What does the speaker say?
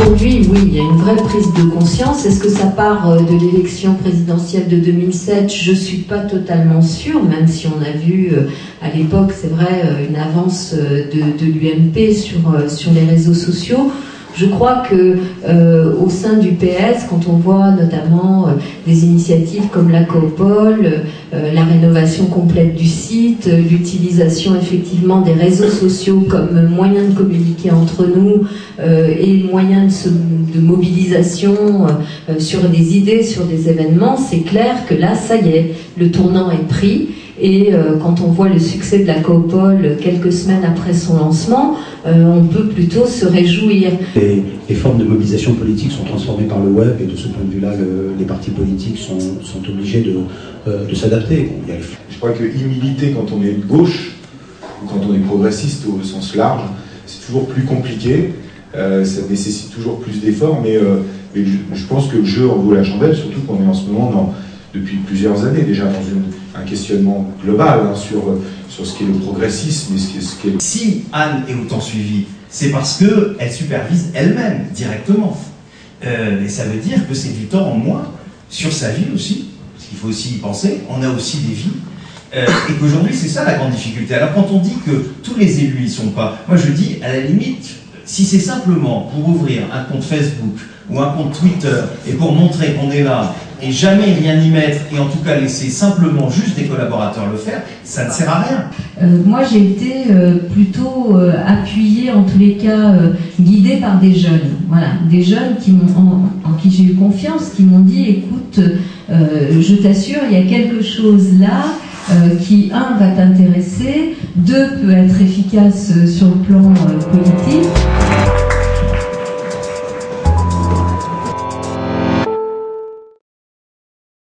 Aujourd'hui, oui, il y a une vraie prise de conscience. Est-ce que ça part de l'élection présidentielle de 2007? Je ne suis pas totalement sûre, même si on a vu à l'époque, c'est vrai, une avance de l'UMP sur les réseaux sociaux. Je crois que au sein du PS, quand on voit notamment des initiatives comme la Coopole, la rénovation complète du site, l'utilisation effectivement des réseaux sociaux comme moyen de communiquer entre nous et moyen de mobilisation sur des idées, sur des événements, c'est clair que là, ça y est, le tournant est pris. Et quand on voit le succès de la Coopole quelques semaines après son lancement, on peut plutôt se réjouir. Les formes de mobilisation politique sont transformées par le web et de ce point de vue-là, les partis politiques sont obligés de s'adapter. Bon, je crois que militer quand on est de gauche ou quand on est progressiste au sens large, c'est toujours plus compliqué, ça nécessite toujours plus d'efforts, mais je pense que le jeu en vaut la chandelle, surtout qu'on est en ce moment depuis plusieurs années déjà dans un questionnement global hein, sur ce qu'est le progressisme et ce qu'est... Si Anne est autant suivie, c'est parce qu'elle supervise elle-même directement. Et ça veut dire que c'est du temps en moins sur sa vie aussi, parce qu'il faut aussi y penser, on a aussi des vies, et qu'aujourd'hui c'est ça la grande difficulté. Alors quand on dit que tous les élus n'y sont pas, moi je dis à la limite, si c'est simplement pour ouvrir un compte Facebook ou un compte Twitter et pour montrer qu'on est là et jamais rien y mettre et en tout cas laisser simplement juste des collaborateurs le faire, ça ne sert à rien. Moi j'ai été plutôt appuyée, en tous les cas guidée par des jeunes. Voilà, des jeunes en qui j'ai eu confiance, qui m'ont dit écoute, je t'assure, il y a quelque chose là qui, un, va t'intéresser, deux, peut être efficace sur le plan